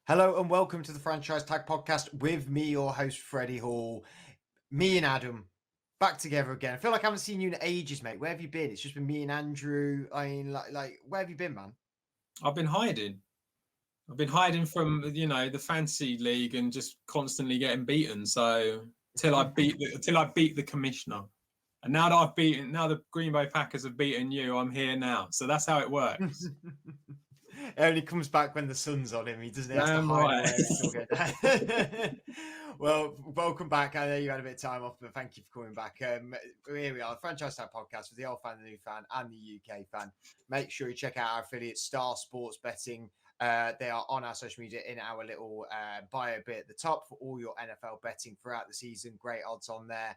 Hello and welcome to the Franchise Tag Podcast with me, your host, Freddie Hall. Me and Adam back together again. I feel like I haven't seen you in ages, mate. Where have you been? It's just been me and Andrew. I mean, where have you been, man? I've been hiding. I've been hiding from the fantasy league and just constantly getting beaten. So till I beat the commissioner, and now the Green Bay Packers have beaten you. I'm here now. So that's how it works. It only comes back when the sun's on him. He doesn't have to Damn hide right. away until go down. Well, welcome back. I know you had a bit of time off, but thank you for coming back. Here we are, the Franchise Tag Podcast for the old fan, the new fan, and the UK fan. Make sure you check out our affiliate, Star Sports Betting. They are on our social media in our little bio bit at the top for all your NFL betting throughout the season. Great odds on there.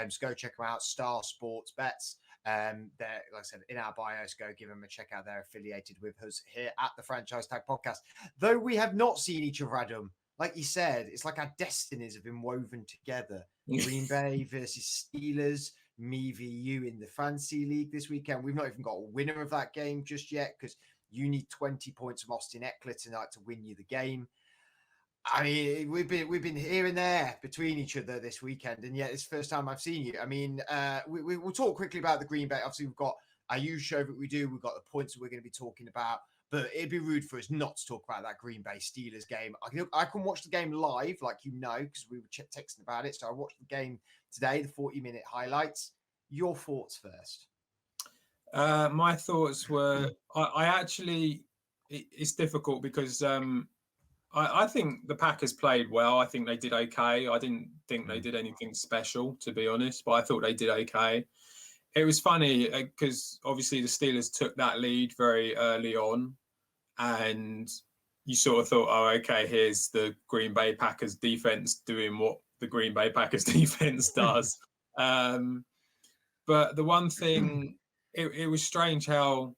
Just go check them out, Star Sports Bets. They're, like I said, in our bios. Go give them a check out. They're affiliated with us here at the Franchise Tag Podcast. Though we have not seen each other, Adam, like you said, it's like our destinies have been woven together. Green Bay versus Steelers, me v you in the fantasy league this weekend. We've not even got a winner of that game just yet because you need 20 points from Austin Eckler tonight to win you the game. I mean, we've been here and there between each other this weekend, and yet it's the first time I've seen you. I mean, we'll talk quickly about the Green Bay. Obviously, we've got our usual show that we do. We've got the points that we're going to be talking about, but it'd be rude for us not to talk about that Green Bay Steelers game. I can watch the game live, like you know, because we were texting about it. So I watched the game today, the 40-minute highlights. Your thoughts first. My thoughts were, I actually, it's difficult because I think the Packers played well. I think they did okay. I didn't think they did anything special, to be honest, but I thought they did okay. It was funny because obviously the Steelers took that lead very early on, and you sort of thought, oh, okay, here's the Green Bay Packers defense doing what the Green Bay Packers defense does. But the one thing, it was strange how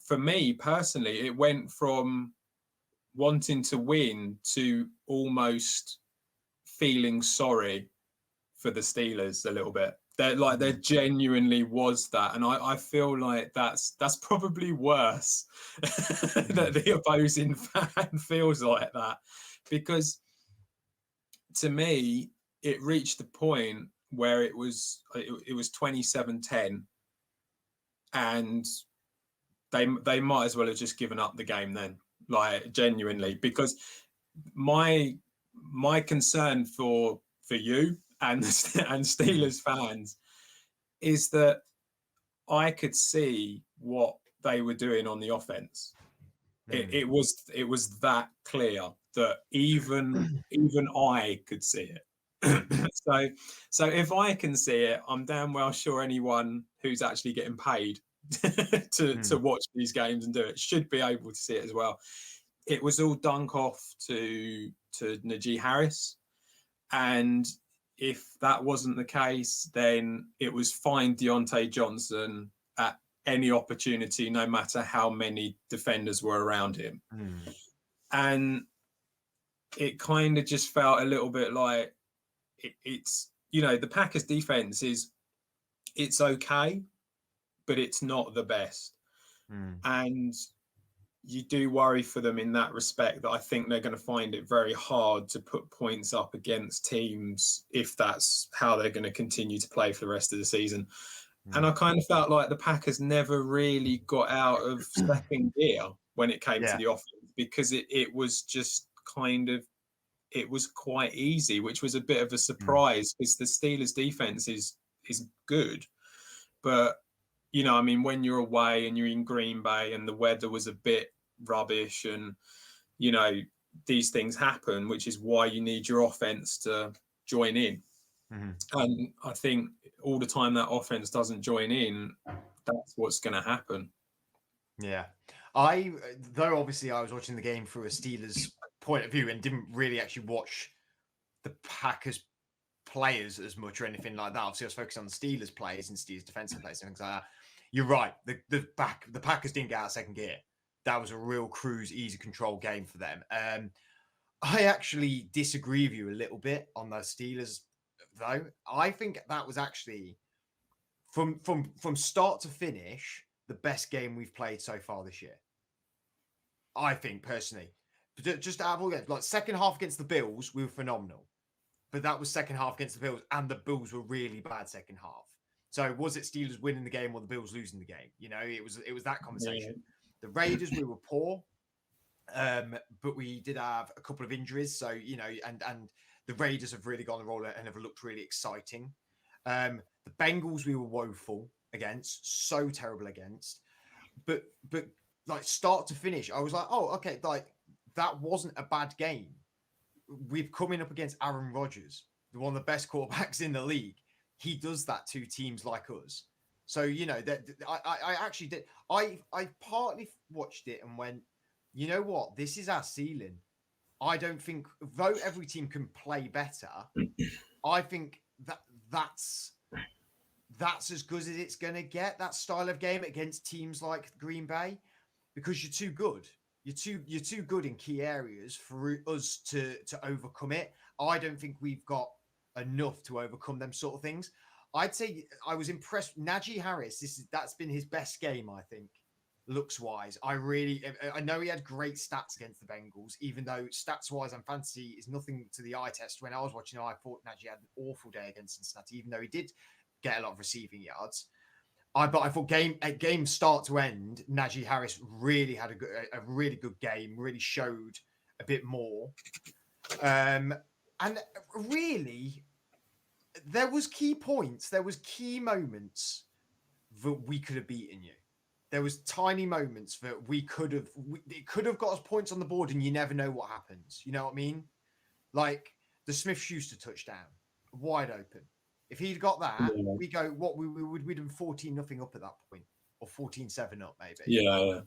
for me personally, it went from wanting to win to almost feeling sorry for the Steelers a little bit. There genuinely was that, and I feel like that's probably worse that the opposing fan feels like that, because to me it reached the point where it was 27-10, and they might as well have just given up the game then. Like, genuinely, because my concern for you and Steelers fans is that I could see what they were doing on the offense. It was that clear that even I could see it. So if I can see it, I'm damn well sure anyone who's actually getting paid to watch these games and do it should be able to see it as well. It was all dunk off to Najee Harris, and if that wasn't the case, then it was find Deontay Johnson at any opportunity, no matter how many defenders were around him. And it kind of just felt a little bit like it's the Packers defense it's okay, but it's not the best. And you do worry for them in that respect, that I think they're going to find it very hard to put points up against teams if that's how they're going to continue to play for the rest of the season. And I kind of felt like the Packers never really got out of second gear when it came to the offense, because it was just it was quite easy, which was a bit of a surprise because the Steelers defense is good. But I mean, when you're away and you're in Green Bay and the weather was a bit rubbish, and these things happen, which is why you need your offense to join in. And I think all the time that offense doesn't join in, that's what's going to happen. Yeah. Though obviously I was watching the game through a Steelers point of view and didn't really actually watch the Packers players as much or anything like that. Obviously I was focused on the Steelers players and Steelers defensive players and things like that. You're right. The Packers didn't get out of second gear. That was a real cruise, easy control game for them. I actually disagree with you a little bit on the Steelers, though. I think that was actually from start to finish the best game we've played so far this year. I think personally, just out of all games, like second half against the Bills, we were phenomenal. But that was second half against the Bills, and the Bills were really bad second half. So was it Steelers winning the game or the Bills losing the game? You know, it was that conversation. Yeah. The Raiders, we were poor, but we did have a couple of injuries. So, you know, and the Raiders have really gone the roll and have looked really exciting. The Bengals, we were woeful against, so terrible against. But like start to finish, I was like, oh, okay, like that wasn't a bad game. We're coming up against Aaron Rodgers, one of the best quarterbacks in the league. He does that to teams like us. So, you know, that I actually did. I partly watched it and went, you know what? This is our ceiling. I don't think, though every team can play better, I think that's as good as it's going to get, that style of game against teams like Green Bay, because you're too good. You're too good in key areas for us to overcome it. I don't think we've got enough to overcome them sort of things. I'd say I was impressed. Najee Harris, that's been his best game, I think, looks wise. I know he had great stats against the Bengals, even though stats wise and fantasy is nothing to the eye test. When I was watching, I thought Najee had an awful day against Cincinnati, even though he did get a lot of receiving yards. But I thought game start to end, Najee Harris really had a really good game, really showed a bit more. And really, there was key points, there was key moments that we could have beaten you. There was tiny moments that it could have got us points on the board, and you never know what happens. You know what I mean? Like the Smith-Schuster touchdown, wide open. If he'd got that, we go, we'd have 14-0 up at that point, or 14-7 up maybe. Yeah.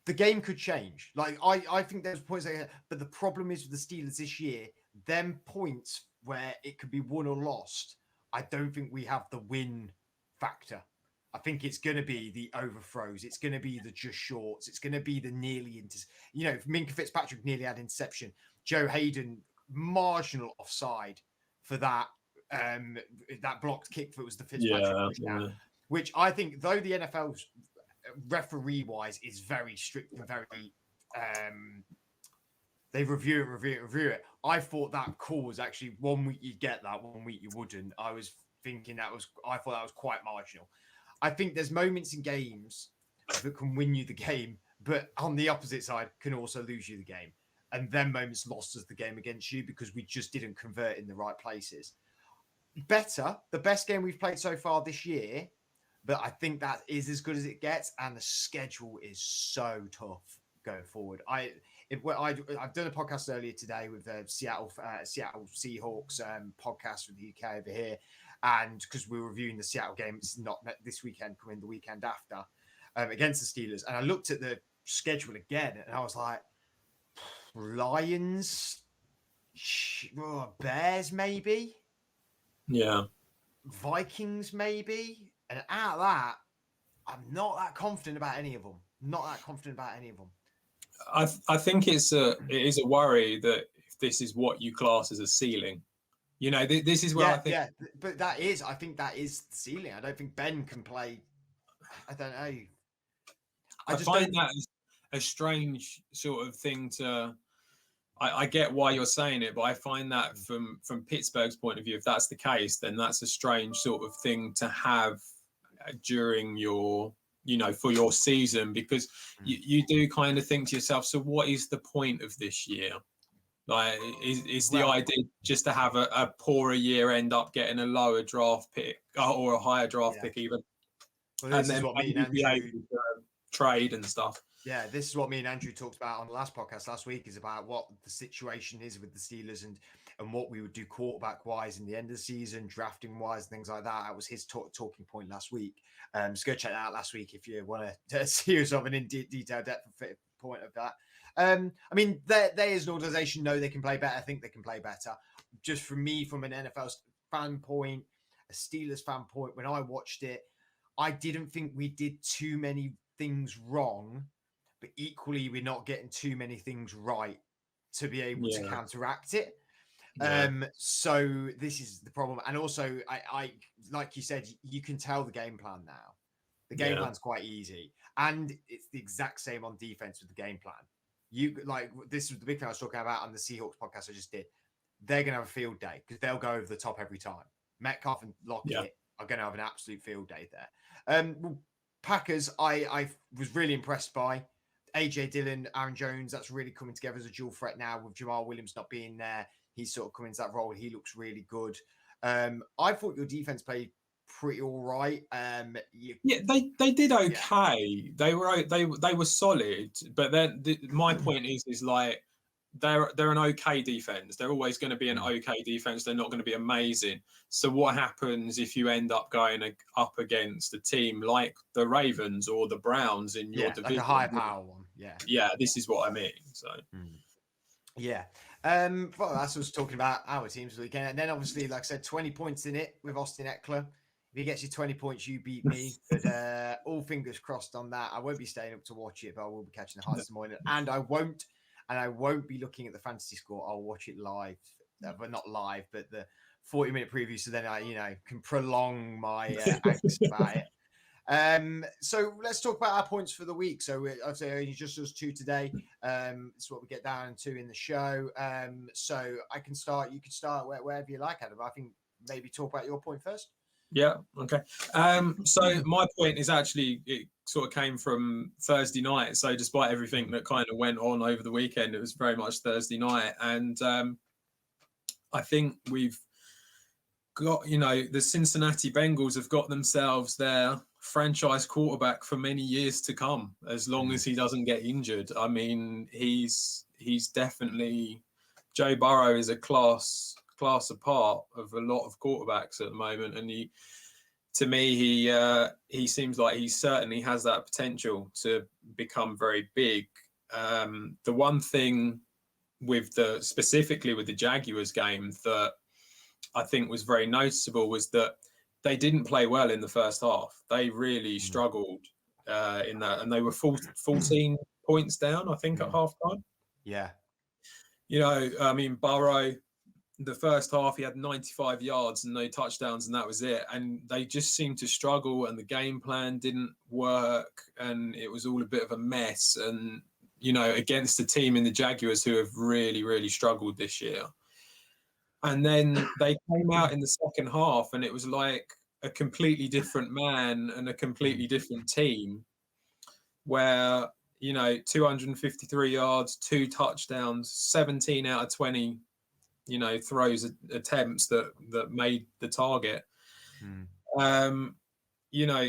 The game could change. Like I think there's points like that, but the problem is with the Steelers this year, them points where it could be won or lost, I don't think we have the win factor. I think it's going to be the overthrows. It's going to be the just shorts. It's going to be the nearly Minka Fitzpatrick nearly had interception. Joe Hayden, marginal offside for that blocked kick that was the Fitzpatrick touchdown, which I think, though the NFL's referee-wise is very strict and very they review it. I thought that call was actually 1 week you'd get that, 1 week you wouldn't. I was thinking I thought that was quite marginal. I think there's moments in games that can win you the game, but on the opposite side can also lose you the game. And then moments lost us the game against you because we just didn't convert in the right places. The best game we've played so far this year, but I think that is as good as it gets, and the schedule is so tough going forward. I've done a podcast earlier today with the Seattle Seahawks podcast with the UK over here, and because we were reviewing the Seattle game, it's not this weekend, coming the weekend after, against the Steelers, and I looked at the schedule again, and I was like, Lions, Bears maybe. Yeah. Vikings, maybe. And out of that, I'm not that confident about any of them. I think it is a worry that if this is what you class as a ceiling, you know, this is where I think. Yeah, but I think that is the ceiling. I don't think Ben can play. I don't know. I find that a strange sort of thing to. I get why you're saying it, but I find that from Pittsburgh's point of view, if that's the case, then that's a strange sort of thing to have during your, for your season, because you do kind of think to yourself, so what is the point of this year? Like, is the idea just to have a poorer year, end up getting a lower draft pick or a higher draft pick even, and then be able to trade and stuff? Yeah, this is what me and Andrew talked about on the last podcast last week, is about what the situation is with the Steelers and what we would do quarterback-wise in the end of the season, drafting-wise, things like that. That was his talking point last week. So go check that out last week if you want to see yourself an in-detail depth point of that. I mean, they as an organization know they can play better. I think they can play better. Just for me, from an NFL fan point, a Steelers fan point, when I watched it, I didn't think we did too many things wrong, but equally we're not getting too many things right to be able to counteract it. So this is the problem. And also, I like you said, you can tell the game plan now. The game plan's quite easy. And it's the exact same on defense with the game plan. this was the big thing I was talking about on the Seahawks podcast I just did. They're going to have a field day because they'll go over the top every time. Metcalf and Lockett are going to have an absolute field day there. Packers, I was really impressed by. AJ Dillon, Aaron Jones, that's really coming together as a dual threat now with Jamal Williams not being there. He's sort of coming into that role. He looks really good. I thought your defense played pretty all right. They did okay. Yeah. They were solid, but then my point is like they're an okay defense. They're always going to be an okay defense. They're not going to be amazing. So what happens if you end up going up against a team like the Ravens or the Browns in your division? Like a high power one. Yeah, this is what I mean. So yeah. Well, that's what I was talking about our teams weekend. And then obviously, like I said, 20 points in it with Austin Eckler. If he gets you 20 points, you beat me. But all fingers crossed on that. I won't be staying up to watch it, but I will be catching the highlights in the morning. And I won't be looking at the fantasy score. I'll watch it live, but not live, but the 40-minute preview. So then I, can prolong my angst about it. So let's talk about our points for the week. So I'd say only just us two today. It's what we get down to in the show. So I can start. You can start wherever you like, Adam. I think maybe talk about your point first. Yeah. Okay. So my point is actually it sort of came from Thursday night. So despite everything that kind of went on over the weekend, it was very much Thursday night, and I think we've got the Cincinnati Bengals have got themselves their franchise quarterback for many years to come, as long as he doesn't get injured. I mean, he's definitely Joe Burrow is a class apart of a lot of quarterbacks at the moment, and he seems like he certainly has that potential to become very big. The one thing specifically with the Jaguars game that I think was very noticeable was that they didn't play well in the first half. They really struggled in that, and they were 14 points down, I think, at halftime. Yeah. I mean, Burrow, the first half, he had 95 yards and no touchdowns, and that was it. And they just seemed to struggle, and the game plan didn't work, and it was all a bit of a mess. And, against a team in the Jaguars who have really, really struggled this year. And then they came out in the second half, and it was like a completely different man and a completely different team where, 253 yards, 2 touchdowns, 17 out of 20 throws attempts that made the target. If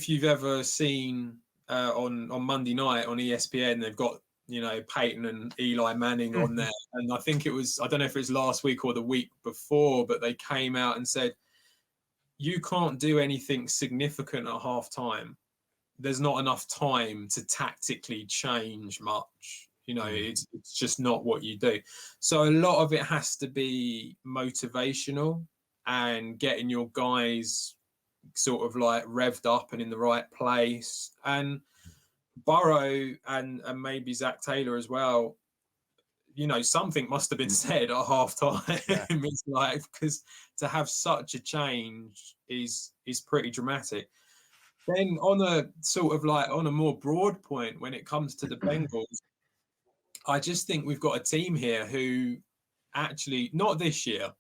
you've ever seen on Monday night on ESPN, they've got Peyton and Eli Manning on there, and I think it was, I don't know if it was last week or the week before, but they came out and said you can't do anything significant at halftime. There's not enough time to tactically change much. It's just not what you do. So a lot of it has to be motivational and getting your guys sort of like revved up and in the right place. And Burrow and maybe Zach Taylor as well, something must have been said at halftime. Yeah. It's like, because to have such a change is pretty dramatic. Then on a more broad point, when it comes to the Bengals, I just think we've got a team here who actually, not this year,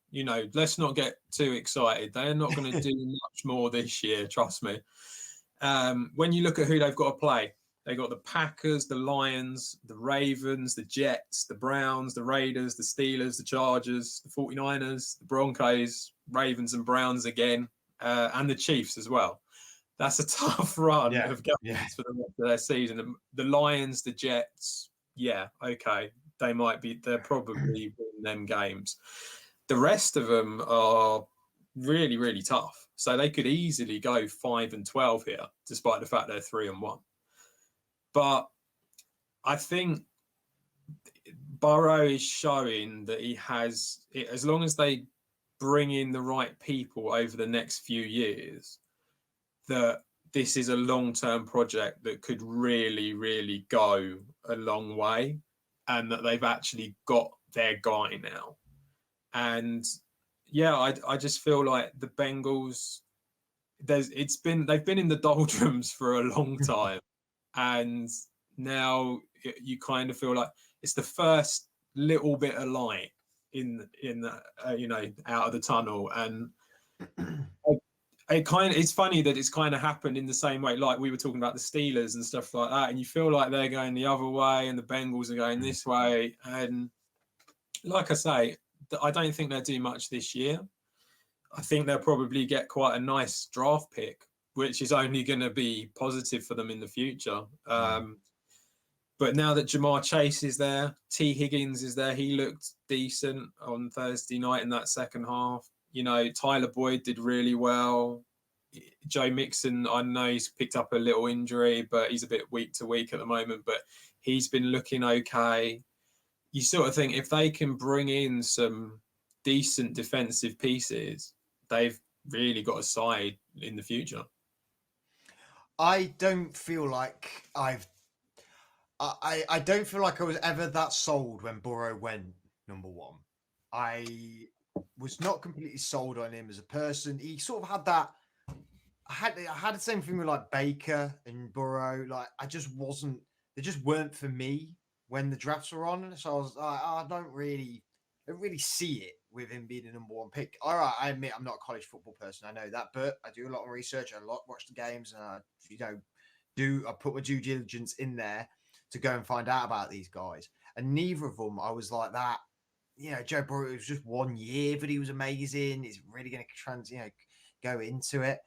let's not get too excited. They're not going to do much more this year, trust me. When you look at who they've got to play, they got the Packers, the Lions, the Ravens, the Jets, the Browns, the Raiders, the Steelers, the Chargers, the 49ers, the Broncos, Ravens and Browns again, and the Chiefs as well. That's a tough run of games for the rest of their season. The Lions, the Jets, okay. They're probably win them games. The rest of them are really, really tough. So they could easily go 5-12 here, despite the fact they're 3-1. But I think Burrow is showing that he has, as long as they bring in the right people over the next few years, that this is a long-term project that could really, really go a long way, and that they've actually got their guy now. And I just feel like the Bengals, they've been in the doldrums for a long time. And now you kind of feel like it's the first little bit of light in the, out of the tunnel. And it's funny that it's kind of happened in the same way, like we were talking about the Steelers and stuff like that, and you feel like they're going the other way and the Bengals are going this way. And like I say, I don't think they'll do much this year. I think they'll probably get quite a nice draft pick, which is only going to be positive for them in the future. But now that Jamar Chase is there, T. Higgins is there, he looked decent on Thursday night in that second half. Tyler Boyd did really well. Joe Mixon, I know he's picked up a little injury, but he's a bit week to week at the moment, but he's been looking okay. You sort of think if they can bring in some decent defensive pieces, they've really got a side in the future. I don't feel like I don't feel like I was ever that sold when Burrow went number one. I was not completely sold on him as a person. He sort of had that. I had the same thing with like Baker and Burrow. Like I just wasn't. They just weren't for me when the drafts were on. So I was like, I don't really see it with him being a number one pick. All right, I admit I'm not a college football person. I know that, but I do a lot of research. I watch the games, and I put my due diligence in there to go and find out about these guys. And neither of them, I was like that. Joe Burrow, it was just 1 year, but he was amazing. He's really going to go into it.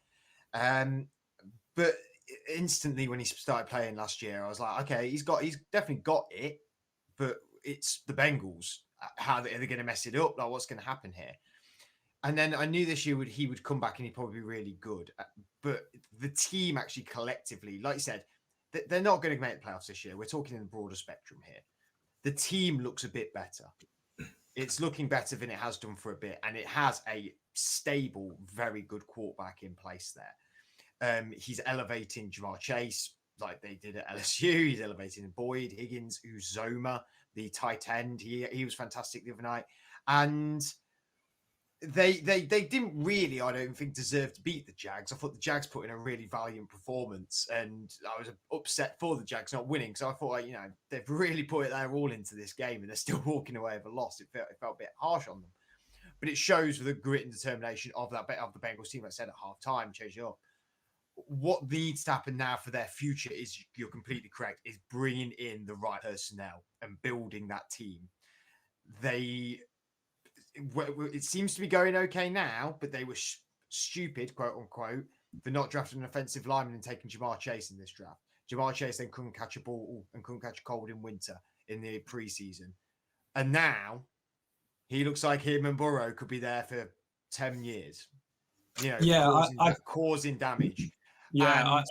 But instantly when he started playing last year, I was like, okay, he's definitely got it, but it's the Bengals. How are they going to mess it up? Like, what's going to happen here? And then I knew this year he would come back and he'd probably be really good. But the team actually collectively, like you said, they're not going to make the playoffs this year. We're talking in the broader spectrum here. The team looks a bit better. It's looking better than it has done for a bit. And it has a stable, very good quarterback in place there. He's elevating Jamar Chase like they did at LSU. He's elevating Boyd, Higgins, Uzoma, the tight end. He was fantastic the other night. And they didn't really, I don't think, deserve to beat the Jags. I thought the Jags put in a really valiant performance, and I was upset for the Jags not winning. So I thought, they've really put their all into this game, and they're still walking away with a loss. It felt a bit harsh on them, but it shows the grit and determination of the Bengals team. Like I said at halftime, chase you up. What needs to happen now for their future is, you're completely correct, is bringing in the right personnel and building that team. It seems to be going okay now, but they were stupid, quote unquote, for not drafting an offensive lineman and taking Jamar Chase in this draft. Jamar Chase then couldn't catch a ball and couldn't catch a cold in winter in the preseason. And now he looks like him and Burrow could be there for 10 years, causing damage. Yeah,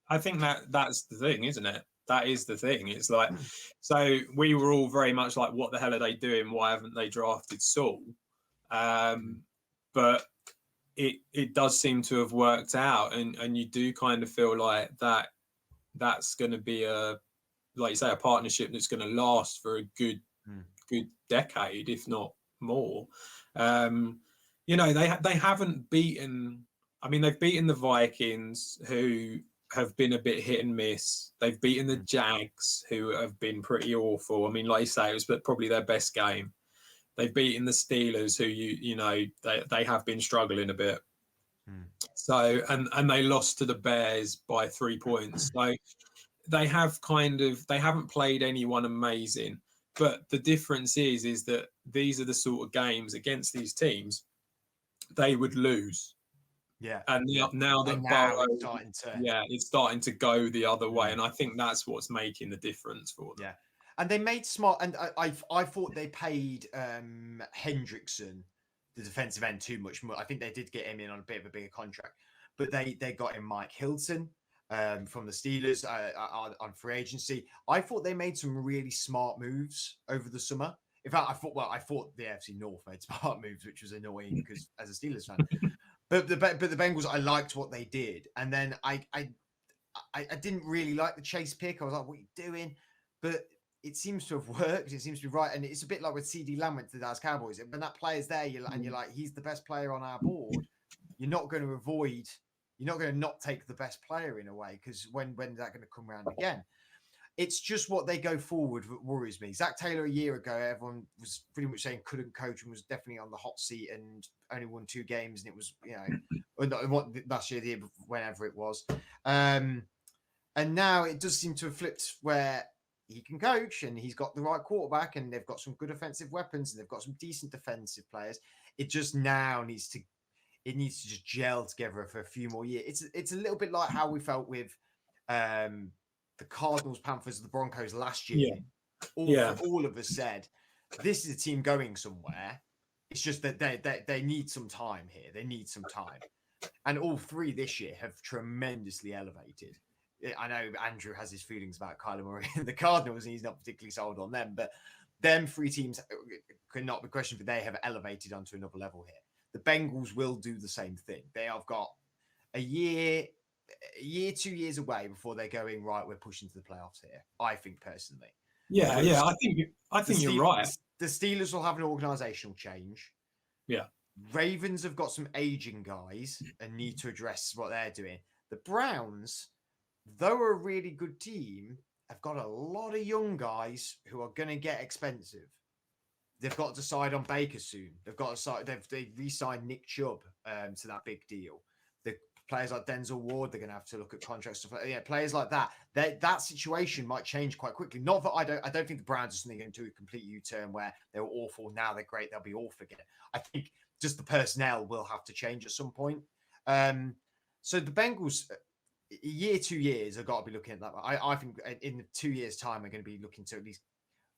I think that's the thing, isn't it? That is the thing. It's like, so we were all very much like, what the hell are they doing? Why haven't they drafted Saul? But it does seem to have worked out, and you do kind of feel like that's going to be like you say, a partnership that's going to last for a good decade, if not more. They haven't beaten. I mean, they've beaten the Vikings, who have been a bit hit and miss. They've beaten the Jags, who have been pretty awful. I mean, like you say, it was probably their best game. They've beaten the Steelers, who they have been struggling a bit. So, and they lost to the Bears by 3 points. So they haven't played anyone amazing. But the difference is that these are the sort of games against these teams they would lose. Yeah, and now Burrow, it's starting to go the other way, and I think that's what's making the difference for them. Yeah, and they made smart. And I thought they paid Hendrickson, the defensive end, too much more. I think they did get him in on a bit of a bigger contract, but they got him Mike Hilton from the Steelers on free agency. I thought they made some really smart moves over the summer. In fact, I thought the AFC North made smart moves, which was annoying because as a Steelers fan. But the Bengals, I liked what they did, and then I didn't really like the Chase pick. I was like, "What are you doing?" But it seems to have worked. It seems to be right, and it's a bit like with CD Lamb went to the Dallas Cowboys. When that player's there, you're like, he's the best player on our board. You're not going to not take the best player in a way, because when is that going to come around again? It's just what they go forward that worries me. Zach Taylor a year ago, everyone was pretty much saying couldn't coach and was definitely on the hot seat and only won 2 games. And it was, or not, what last year, the year, whenever it was. And now it does seem to have flipped where he can coach and he's got the right quarterback and they've got some good offensive weapons and they've got some decent defensive players. It just now needs to just gel together for a few more years. It's a little bit like how we felt with the Cardinals, Panthers, the Broncos last year. All of us said, this is a team going somewhere. It's just that they need some time here. They need some time. And all 3 this year have tremendously elevated. I know Andrew has his feelings about Kyler Murray and the Cardinals, and he's not particularly sold on them. But them 3 teams cannot be questioned, but they have elevated onto another level here. The Bengals will do the same thing. They have got a year, 2 years away before they're going, right, we're pushing to the playoffs here, I think personally. Yeah, I think you're right. The Steelers will have an organizational change. Yeah. Ravens have got some aging guys and need to address what they're doing. The Browns, though are a really good team, have got a lot of young guys who are going to get expensive. They've got to decide on Baker soon. They've got to decide. They've re-signed Nick Chubb to that big deal. The players like Denzel Ward, they're going to have to look at contract stuff. Players like that. That situation might change quite quickly. Not that I don't think the Browns are suddenly going to do a complete U-turn where they were awful. Now they're great. They'll be awful again. I think just the personnel will have to change at some point. So the Bengals, a year, 2 years, have got to be looking at that. I think in 2 years' time, they're going to be looking to at least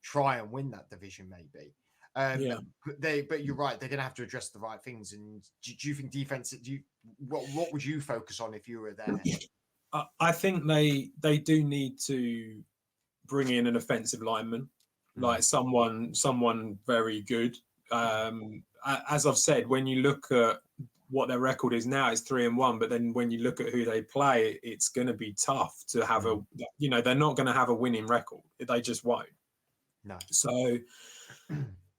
try and win that division, maybe. But you're right. They're going to have to address the right things. And do you think defense? What would you focus on if you were there? I think they do need to bring in an offensive lineman, like someone very good. As I've said, when you look at what their record is now, it's 3-1. But then when you look at who they play, it's going to be tough to have they're not going to have a winning record. They just won't. No. So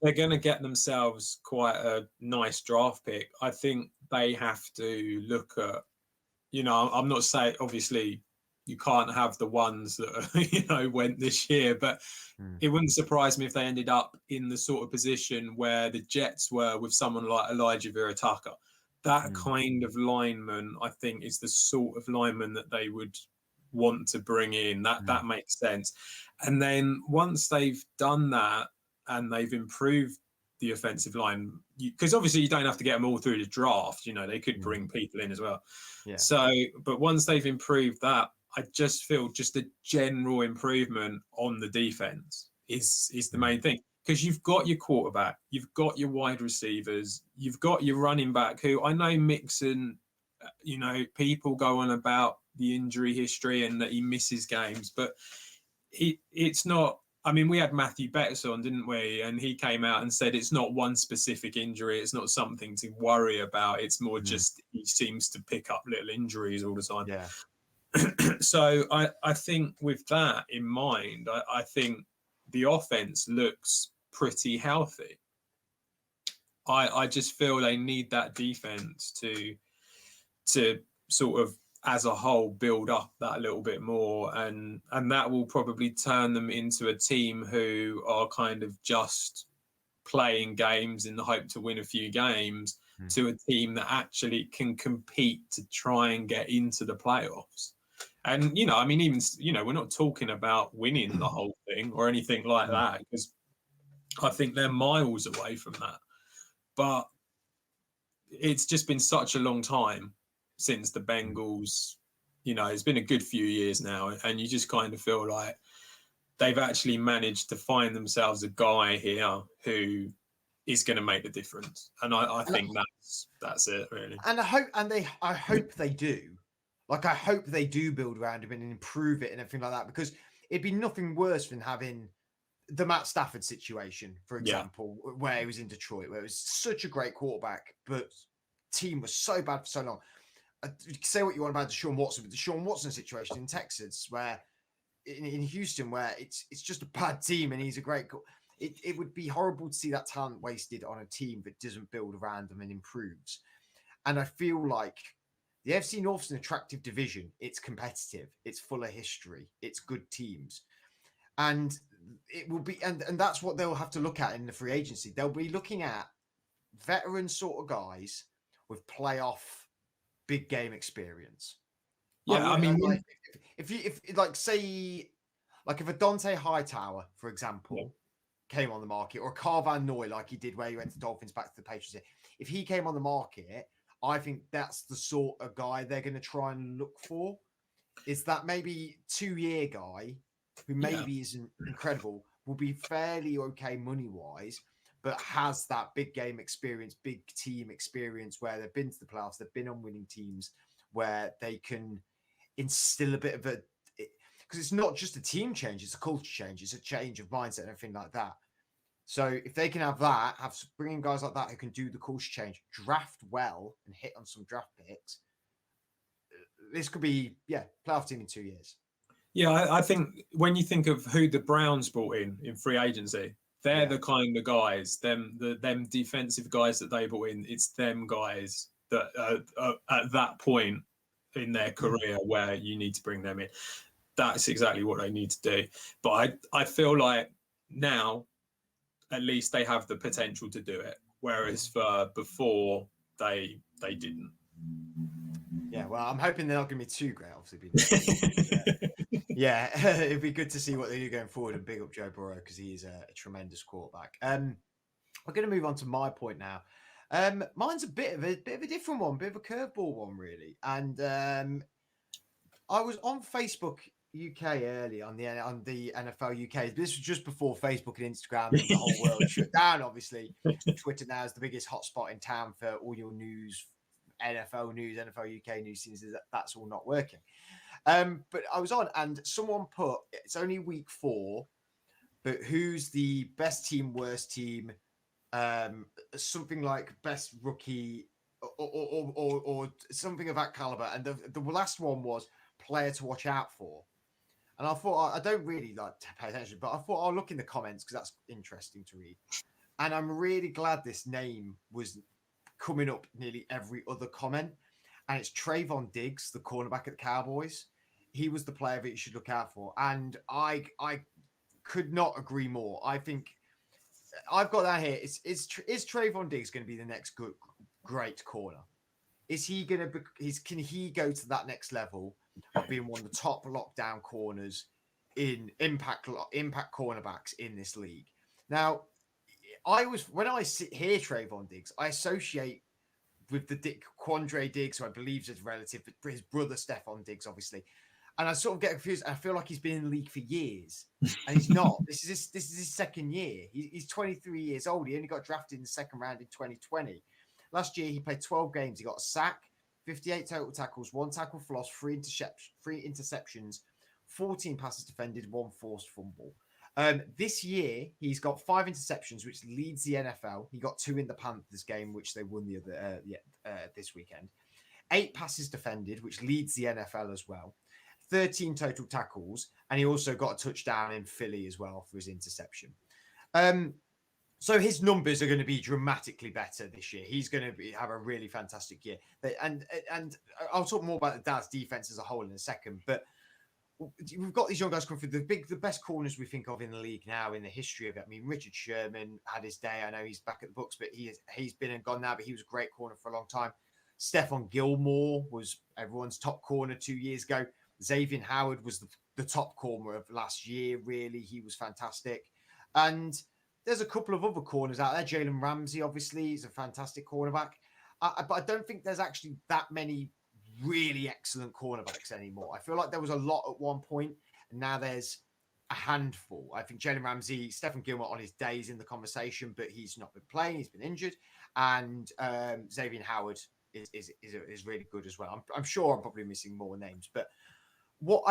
they're going to get themselves quite a nice draft pick. I think they have to look at, I'm not saying, obviously, you can't have the ones that, went this year, but it wouldn't surprise me if they ended up in the sort of position where the Jets were with someone like Elijah Vera-Tucker. That kind of lineman, I think, is the sort of lineman that they would want to bring in. That makes sense. And then once they've done that, and they've improved the offensive line, because obviously you don't have to get them all through the draft. They could bring people in as well. Yeah. So, but once they've improved that, I just feel just a general improvement on the defense is the main thing. Because you've got your quarterback, you've got your wide receivers, you've got your running back, who I know Mixon, people go on about the injury history and that he misses games, but it's not. I mean, we had Matthew Betts on, didn't we? And he came out and said it's not one specific injury. It's not something to worry about. It's more just he seems to pick up little injuries all the time. Yeah. So I think with that in mind, I think the offense looks pretty healthy. I just feel they need that defense to sort of, as a whole, build up that a little bit more, and that will probably turn them into a team who are kind of just playing games in the hope to win a few games to a team that actually can compete to try and get into the playoffs. And, I mean, even, we're not talking about winning the whole thing or anything like that, because I think they're miles away from that. But it's just been such a long time since the Bengals, it's been a good few years now, and you just kind of feel like they've actually managed to find themselves a guy here who is going to make the difference. And I think that's it, really. And I hope they do. Like, I hope they do build around him and improve it and everything like that, because it'd be nothing worse than having the Matt Stafford situation, for example, where he was in Detroit, where it was such a great quarterback, but team was so bad for so long. Say what you want about Deshaun Watson, but the Deshaun Watson situation in Texas, where in Houston, where it's just a bad team and he's a great. It would be horrible to see that talent wasted on a team that doesn't build around them and improves. And I feel like the FC North's an attractive division. It's competitive. It's full of history. It's good teams. And it will be, and that's what they'll have to look at in the free agency. They'll be looking at veteran sort of guys with playoff big game experience. Yeah, I mean, like if like say like if a Dante Hightower, for example, came on the market, or Carl Van Noy, like he did where he went to Dolphins back to the Patriots, if he came on the market, I think that's the sort of guy they're going to try and look for. Is that maybe 2-year guy who maybe isn't incredible, will be fairly okay money wise, but has that big game experience, big team experience where they've been to the playoffs, they've been on winning teams, where they can instill a bit of a, because it's not just a team change, it's a culture change, it's a change of mindset and everything like that. So if they can have that, bring in guys like that who can do the culture change, draft well and hit on some draft picks, this could be playoff team in 2 years. Yeah, I think when you think of who the Browns brought in free agency, they're the kind of guys, them defensive guys that they brought in. It's them guys that at that point in their career where you need to bring them in. That's exactly what they need to do. But I feel like now, at least they have the potential to do it, whereas for before they didn't. Yeah, well, I'm hoping they're not going to be too great, obviously. It'd be good to see what they do going forward, and big up Joe Burrow because he is a tremendous quarterback. We're going to move on to my point now. Mine's a bit of a different one, bit of a curveball one, really. And I was on Facebook UK early on the NFL UK. This was just before Facebook and Instagram and the whole world shut down. Obviously, Twitter now is the biggest hotspot in town for all your news, NFL news, NFL UK news. Since that's all not working. But I was on, and someone put, it's only week 4, but who's the best team, worst team, something like best rookie or something of that caliber. And the last one was player to watch out for. And I thought, I don't really like to pay attention, but I thought I'll look in the comments because that's interesting to read. And I'm really glad this name was coming up nearly every other comment. And it's Trayvon Diggs, the cornerback at the Cowboys. He was the player that you should look out for. And I could not agree more. I think I've got that here. Is Trayvon Diggs going to be the next great corner? Is he going to be? Can he go to that next level of being one of the top lockdown corners in impact cornerbacks in this league? Now, when I hear Trayvon Diggs, I associate with the Quandre Diggs, who I believe is relative, but his brother Stephon Diggs, obviously. And I sort of get confused. I feel like he's been in the league for years, and he's not. This is his second year. He's 23 years old. He only got drafted in the second round in 2020. Last year, he played 12 games. He got a sack, 58 total tackles, 1 tackle for loss, 3 interceptions, 14 passes defended, 1 forced fumble. This year, he's got 5 interceptions, which leads the NFL. He got 2 in the Panthers game, which they won this weekend. 8 passes defended, which leads the NFL as well. 13 total tackles, and he also got a touchdown in Philly as well for his interception. So his numbers are going to be dramatically better this year. He's going to have a really fantastic year. And I'll talk more about the Dallas defense as a whole in a second, but we've got these young guys coming through. The best corners we think of in the league now in the history of it. I mean, Richard Sherman had his day. I know he's back at the books, but he's been and gone now, but he was a great corner for a long time. Stephon Gilmore was everyone's top corner 2 years ago. Xavier Howard was the top corner of last year, really. He was fantastic. And there's a couple of other corners out there. Jalen Ramsey, obviously, is a fantastic cornerback. But I don't think there's actually that many really excellent cornerbacks anymore. I feel like there was a lot at one point, and now there's a handful. I think Jalen Ramsey, Stephon Gilmore on his days in the conversation, but he's not been playing. He's been injured. And Xavier Howard is really good as well. I'm sure I'm probably missing more names, but what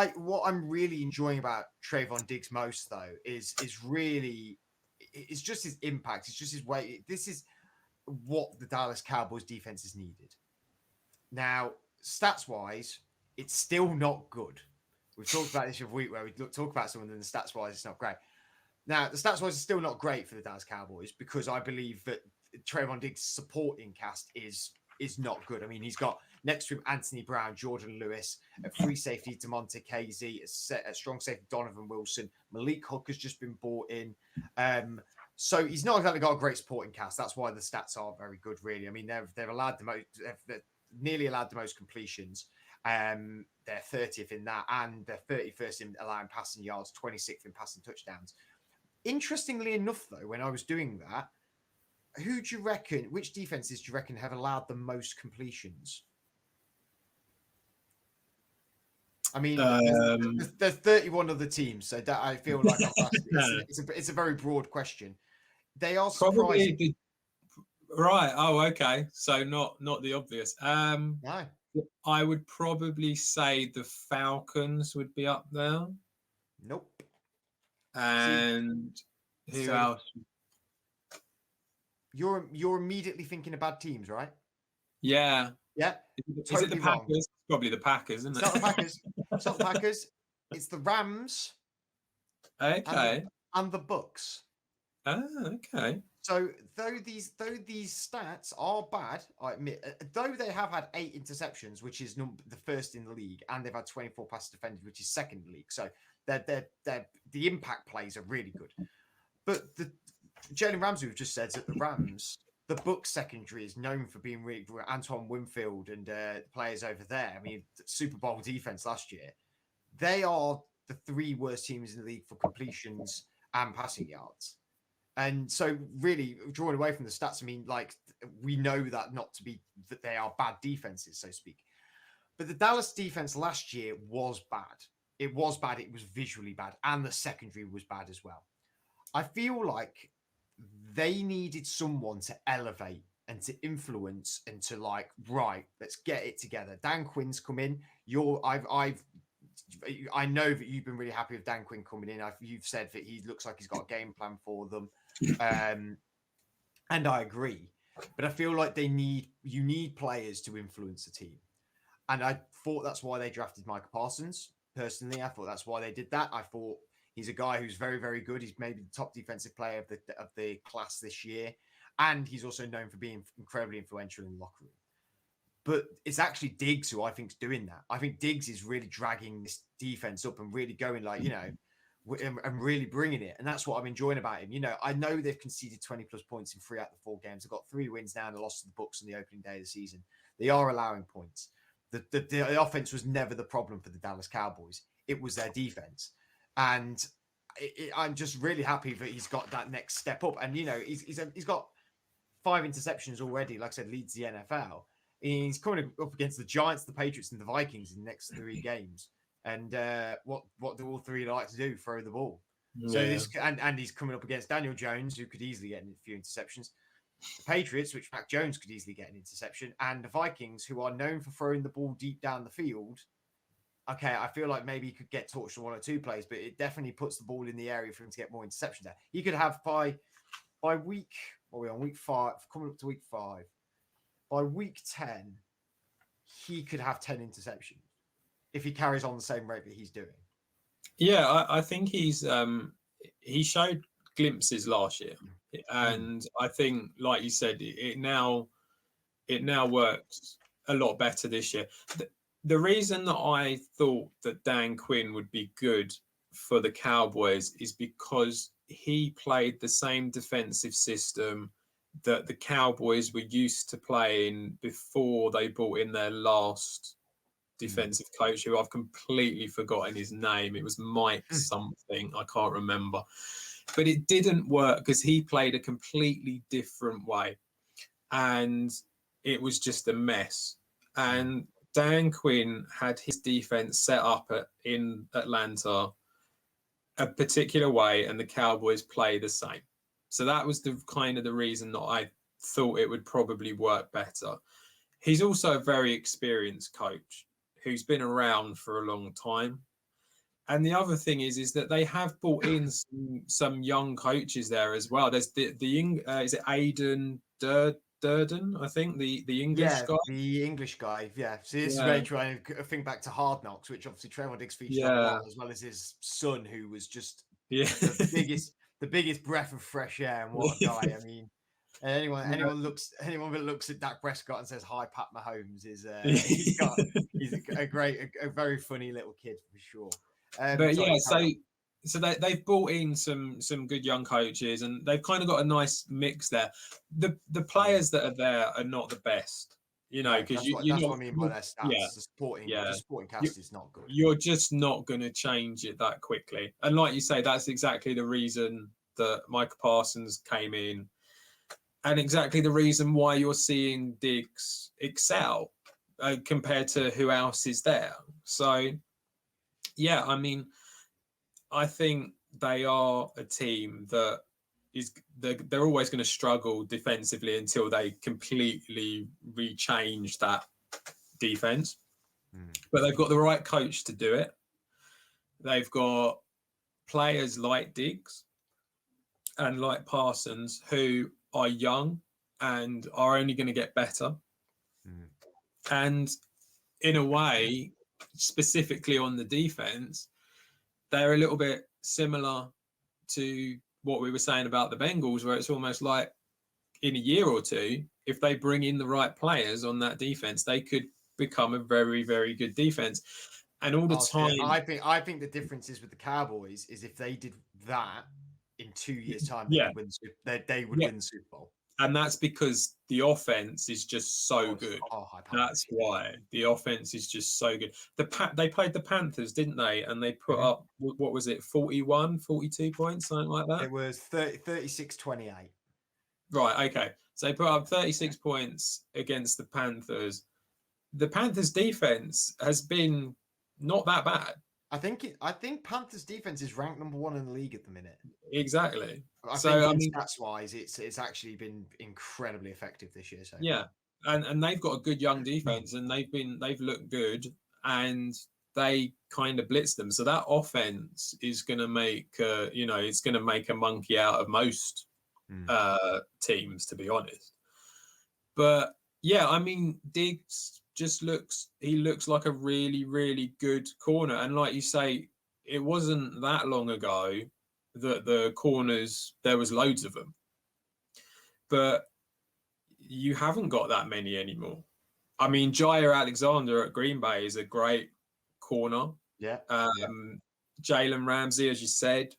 I'm really enjoying about Trayvon Diggs most, though, is really it's just his impact. It's just his way. This is what the Dallas Cowboys defense is needed. Now, stats-wise, it's still not good. We've talked about this every week where we talk about someone and the stats-wise, it's not great. Now, the stats-wise is still not great for the Dallas Cowboys because I believe that Trayvon Diggs' supporting cast is not good. I mean, he's got Next to him, Anthony Brown, Jordan Lewis, at free safety, DeMonte Casey, at strong safety, Donovan Wilson. Malik Hook has just been bought in. So he's not exactly got a great supporting cast. That's why the stats are very good, really. I mean, they've allowed the most, they've nearly allowed the most completions. They're 30th in that, and they're 31st in allowing passing yards, 26th in passing touchdowns. Interestingly enough, though, when I was doing that, who do you reckon, which defenses do you reckon have allowed the most completions? I mean, there's 31 other teams, so that I feel like it's a very broad question. They are surprising. Right. Oh, okay. So not the obvious. No. I would probably say the Falcons would be up there. Nope. And who else? You're immediately thinking about teams, right? Yeah. Yeah. Is it the Packers? Wrong. Probably the Packers, isn't it? It's not the Packers. It's not the Packers. It's the Rams. Okay. And the Bucks. Oh, okay. So though these stats are bad, I admit, though they have had 8 interceptions, which is the first in the league, and they've had 24 passes defended, which is second in the league. So the impact plays are really good. But the Jalen Ramsey, we've just said, that the Rams, the Bucks secondary is known for being really Antoine Winfield and the players over there. I mean, Super Bowl defense last year. They are the 3 worst teams in the league for completions and passing yards. And so really drawing away from the stats, I mean, like, we know that that they are bad defenses, so to speak. But the Dallas defense last year was bad. It was bad. It was visually bad. And the secondary was bad as well. I feel like they needed someone to elevate and to influence and to like, right, let's get it together. Dan Quinn's come in. I know that you've been really happy with Dan Quinn coming in. You've said that he looks like he's got a game plan for them. And I agree. But I feel like you need players to influence the team. And I thought that's why they drafted Micah Parsons. Personally, I thought that's why they did that. I thought he's a guy who's very, very good. He's maybe the top defensive player of the class this year. And he's also known for being incredibly influential in the locker room. But it's actually Diggs who I think is doing that. I think Diggs is really dragging this defense up and really going like, and really bringing it. And that's what I'm enjoying about him. I know they've conceded 20 plus points in 3 out of the 4 games. They've got 3 wins now and a loss to the Bucks on the opening day of the season. They are allowing points. The offense was never the problem for the Dallas Cowboys. It was their defense. And I'm just really happy that he's got that next step up. And, he's got 5 interceptions already. Like I said, leads the NFL. He's coming up against the Giants, the Patriots, and the Vikings in the next 3 games. And what do all 3 like to do? Throw the ball. Yeah. So and he's coming up against Daniel Jones, who could easily get a few interceptions. The Patriots, which Mac Jones could easily get an interception, and the Vikings, who are known for throwing the ball deep down the field. Okay, I feel like maybe he could get torched on 1 or 2 plays, but it definitely puts the ball in the area for him to get more interceptions there. He could have by week, what are we on, week 5, coming up to week 5. By week 10, he could have 10 interceptions if he carries on the same rate that he's doing. Yeah, I think he showed glimpses last year, and I think, like you said, it now works a lot better this year. The reason that I thought that Dan Quinn would be good for the Cowboys is because he played the same defensive system that the Cowboys were used to playing before they brought in their last defensive coach, who I've completely forgotten his name. It was Mike something. I can't remember. But it didn't work because he played a completely different way. And it was just a mess. And Dan Quinn had his defense set up in Atlanta a particular way, and the Cowboys play the same. So that was the reason that I thought it would probably work better. He's also a very experienced coach who's been around for a long time. And the other thing is that they have brought in some young coaches there as well. There's is it Aiden Durden, I think, the English guy? The English guy, yeah. So this is where trying to think back to Hard Knocks, which obviously Trevor Diggs featured a lot, as well as his son, who was just the biggest breath of fresh air. And what a guy. I mean, And anyone that looks at Dak Prescott and says hi, Pat Mahomes is he's a very funny little kid for sure. But yeah, so they've brought in some good young coaches, and they've kind of got a nice mix there. The players that are there are not the best, because that's what I mean by their stats. Yeah, the supporting cast is not good. You're just not going to change it that quickly, and like you say, that's exactly the reason that Micah Parsons came in, and exactly the reason why you're seeing Diggs excel compared to who else is there. So, yeah, I mean, I think they are a team that they're always going to struggle defensively until they completely rechange that defense. But they've got the right coach to do it. They've got players like Diggs and like Parsons who are young and are only going to get better. And in a way, specifically on the defense, they're a little bit similar to what we were saying about the Bengals, where it's almost like in a year or two, if they bring in the right players on that defense, they could become a very, very good defense. And all the time, I think the difference is with the Cowboys is if they did that in 2 years' time, they would win the Super Bowl. And that's because the offense is just so good. That's why the offense is just so good. They played the Panthers, didn't they? And they put up, what was it, 41, 42 points, something like that? It was 36-28. Right, okay. So they put up 36 points against the Panthers. The Panthers' defense has been not that bad. I think Panthers' defense is ranked number 1 in the league at the minute. Exactly. I think stats wise, it's actually been incredibly effective this year. So yeah, and they've got a good young defense, and they've looked good, and they kind of blitz them. So that offense is going to make it's going to make a monkey out of most teams, to be honest. But yeah, I mean, Diggs just looks like a really, really good corner. And like you say, it wasn't that long ago that the corners, there was loads of them. But you haven't got that many anymore. I mean, Jair Alexander at Green Bay is a great corner. Yeah. Jalen Ramsey, as you said.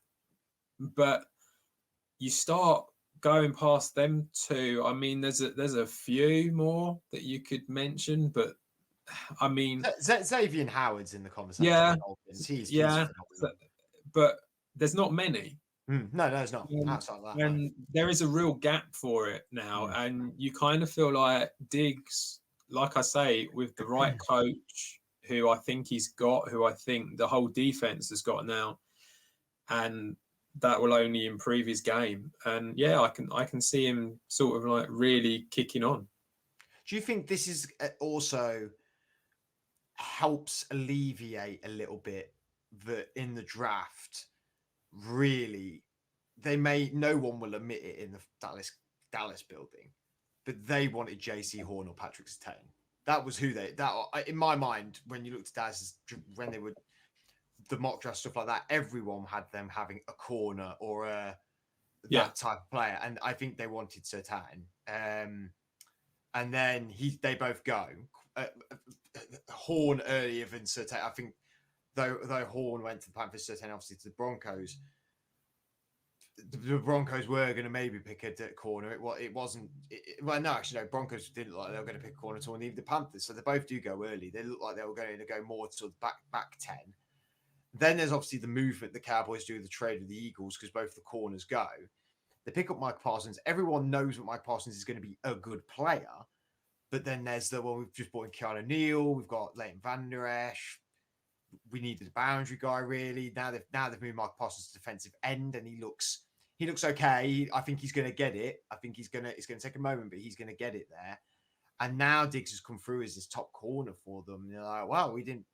But you start going past them too. I mean, there's a few more that you could mention, but I mean, Xavier Howard's in the conversation. Yeah, he's but there's not many. No, there's not. Outside that, and there is a real gap for it now, and you kind of feel like Diggs, like I say, with the right coach, who I think who I think the whole defense has got now, and that will only improve his game. And yeah, I can see him sort of like really kicking on. Do you think this is also helps alleviate a little bit that in the draft, really, no one will admit it in the Dallas building, but they wanted JC Horn or Patrick Surtain. That was who in my mind, when you looked at Dallas, when they were the mock draft, stuff like that, everyone had them having a corner or that type of player. And I think they wanted Surtain. And then they both go. Horn earlier than Surtain. I think though Horn went to the Panthers, Surtain obviously to the Broncos. The Broncos were going to maybe pick a corner. It wasn't. Broncos didn't look like they were going to pick a corner at all, and even the Panthers. So they both do go early. They look like they were going to go more to the back 10. Then there's obviously the movement the Cowboys do, the trade with the Eagles, because both the corners go. They pick up Mike Parsons. Everyone knows that Mike Parsons is going to be a good player. But then there's we've just brought in Keanu Neal. We've got Leighton Van Der Esch. We needed a boundary guy, really. Now they've moved Mike Parsons to defensive end, and he looks okay. I think he's going to get it. I think it's going to take a moment, but he's going to get it there. And now Diggs has come through as this top corner for them. And they're like, wow, we didn't.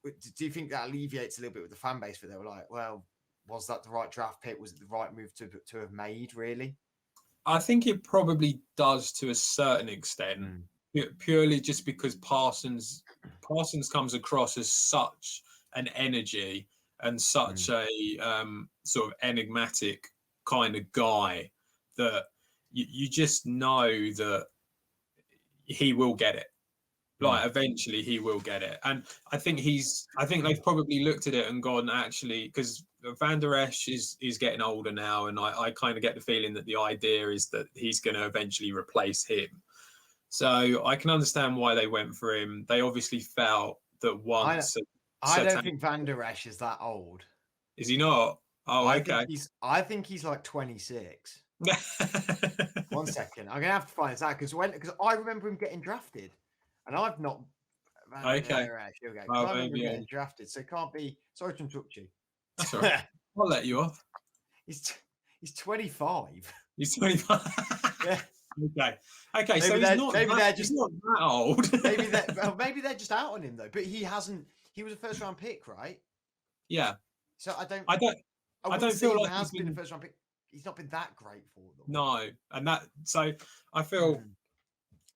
Do you think that alleviates a little bit with the fan base? But they were like, well, was that the right draft pick? Was it the right move to have made, really? I think it probably does to a certain extent, purely just because Parsons comes across as such an energy and such a sort of enigmatic kind of guy that you just know that he will get it. Like eventually he will get it. And I think they've probably looked at it and gone, actually, because Van Der Esch is getting older now, and I kind of get the feeling that the idea is that he's going to eventually replace him. So I can understand why they went for him. They obviously felt that once I don't think Van Der Esch is that old. Is he not? Oh, okay. I think he's like 26. 1 second. I'm gonna have to find this out because I remember him getting drafted, and I've not. Okay. Here we go. I remember him getting drafted, so it can't be. Sorry to interrupt you. That's all right. I'll let you off. He's 25. He's 25. Yeah. Okay. Okay. So he's not that old. maybe they're just out on him though. But he hasn't. He was a first round pick, right? Yeah. So I don't feel like he has been a first round pick. He's not been that great for them. No, and so I feel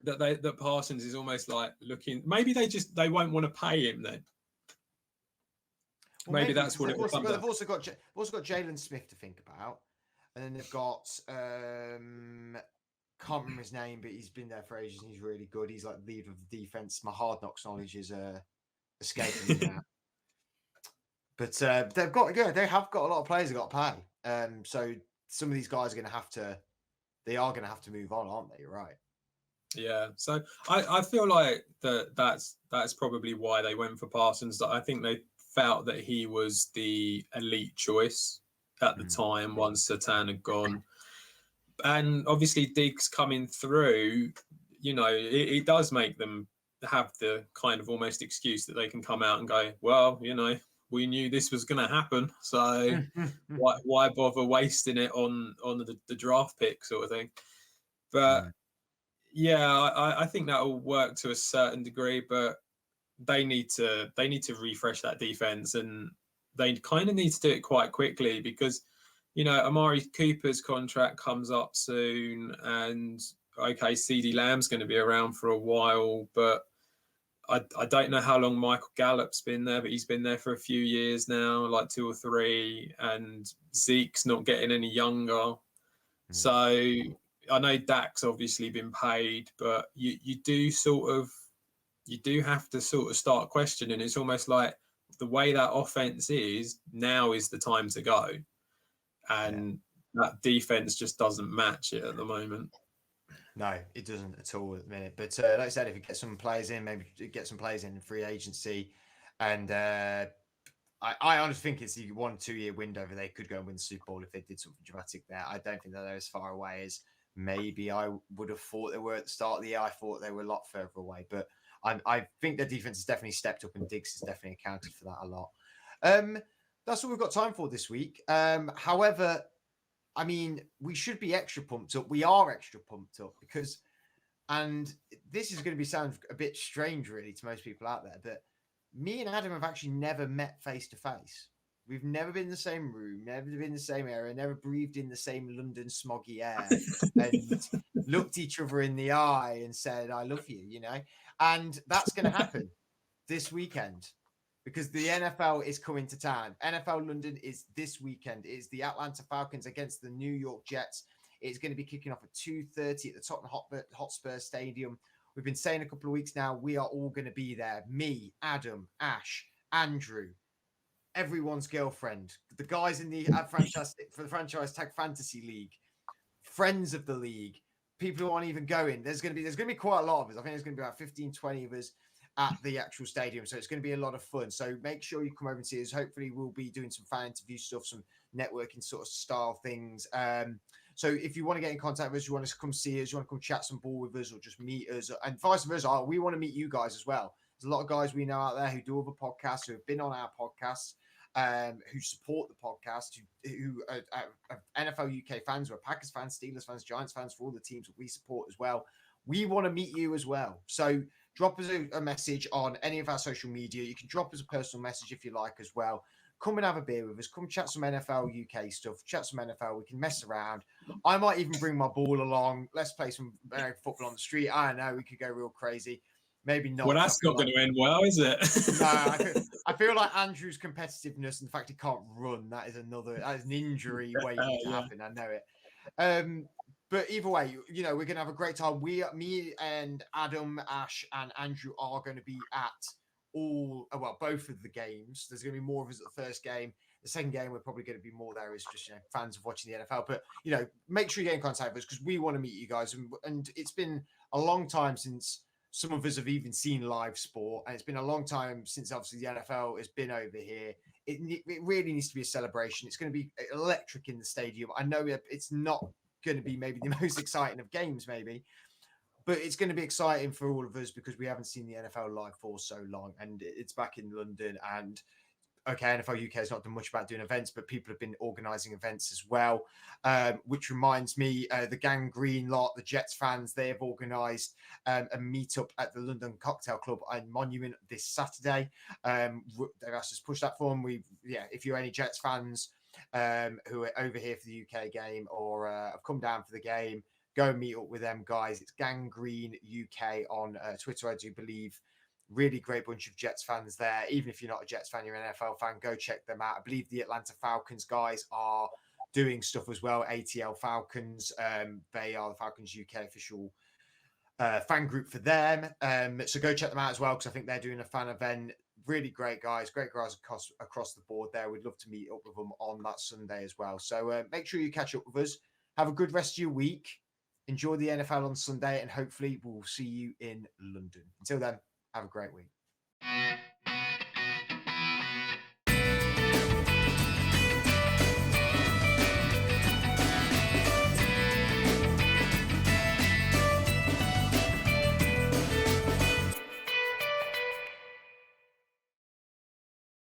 that Parsons is almost like looking. Maybe they won't want to pay him then. Well, maybe that's what it will come. They've also got Jalen Smith to think about, and then they've got can't remember his name, but he's been there for ages and he's really good. He's like leader of the defense. My Hard Knocks knowledge is escaping me now. But they have got a lot of players they've got to pay. So some of these guys are going to have to move on, aren't they? You're right. Yeah. So I feel like that's probably why they went for Parsons. I think they felt that he was the elite choice at the time once Satan had gone. And obviously Diggs coming through, it does make them have the kind of almost excuse that they can come out and go, well, we knew this was going to happen, so why bother wasting it on the draft pick sort of thing? But yeah, I think that will work to a certain degree, but they need to refresh that defense, and they kind of need to do it quite quickly because Amari Cooper's contract comes up soon, and okay, CD Lamb's going to be around for a while, but I don't know how long Michael Gallup's been there, but he's been there for a few years now, like 2 or 3, and Zeke's not getting any younger. So I know Dak's obviously been paid, but you do have to sort of start questioning. It's almost like the way that offense is now is the time to go, and that defense just doesn't match it at the moment. No, it doesn't at all at the minute. But like I said, if you get some players in, maybe get some players in free agency, and I honestly think it's the 1-2 year window that they could go and win the Super Bowl if they did something dramatic there. I don't think that they're as far away as maybe I would have thought they were at the start of the year. I thought they were a lot further away, but I think their defense has definitely stepped up, and Diggs has definitely accounted for that a lot. That's all we've got time for this week. However, I mean, we should be extra pumped up. We are extra pumped up because, and this is going to sound a bit strange really to most people out there, but me and Adam have actually never met face to face. We've never been in the same room, never been in the same area, never breathed in the same London smoggy air and looked each other in the eye and said, I love you, And that's going to happen this weekend. Because the NFL is coming to town. NFL London is this weekend. It is the Atlanta Falcons against the New York Jets. It's going to be kicking off at 2:30 at the Tottenham Hotspur Stadium. We've been saying a couple of weeks now, we are all going to be there. Me, Adam, Ash, Andrew, everyone's girlfriend, the guys in the franchise tag fantasy league, friends of the league, people who aren't even going. There's going to be quite a lot of us. I think there's going to be about 15, 20 of us at the actual stadium. So it's going to be a lot of fun. So make sure you come over and see us. Hopefully we'll be doing some fan interview stuff, some networking sort of style things. So if you want to get in contact with us, you want to come see us, you want to come chat some ball with us or just meet us and vice versa. We want to meet you guys as well. There's a lot of guys we know out there who do other podcasts, who have been on our podcasts, who support the podcast, who are NFL UK fans, who are Packers fans, Steelers fans, Giants fans, for all the teams that we support as well. We want to meet you as well. So drop us a message on any of our social media. You can drop us a personal message if you like as well. Come and have a beer with us. Come chat some NFL UK stuff. Chat some NFL. We can mess around. I might even bring my ball along. Let's play some football on the street. I don't know. We could go real crazy. Maybe not. Well, that's not going to end well, is it? No, I feel like Andrew's competitiveness and the fact he can't run, that is an injury waiting to happen. I know it. But either way, we're going to have a great time. Me and Adam, Ash, and Andrew are going to be at both of the games. There's going to be more of us at the first game. The second game, we're probably going to be more there as just fans of watching the NFL. But make sure you get in contact with us because we want to meet you guys. And it's been a long time since some of us have even seen live sport, and it's been a long time since obviously the NFL has been over here. It really needs to be a celebration. It's going to be electric in the stadium. I know it's not going to be maybe the most exciting of games, maybe, but it's going to be exciting for all of us because we haven't seen the NFL live for so long, and it's back in London. And okay, NFL UK has not done much about doing events, but people have been organising events as well. Which reminds me, the Gang Green lot, the Jets fans, they have organised a meetup at the London Cocktail Club on Monument this Saturday. They've asked us to push that for them. If you're any Jets fans who are over here for the UK game or have come down for the game, go and meet up with them guys. It's Gang Green UK on Twitter, I do believe. Really great bunch of Jets fans there. Even if you're not a Jets fan, you're an NFL fan, go check them out. I believe the Atlanta Falcons guys are doing stuff as well. ATL Falcons. They are the Falcons UK official fan group for them. So go check them out as well because I think they're doing a fan event. Really great guys across the board there. We'd love to meet up with them on that Sunday as well. So make sure you catch up with us. Have a good rest of your week. Enjoy the NFL on Sunday, and hopefully we'll see you in London. Until then, have a great week.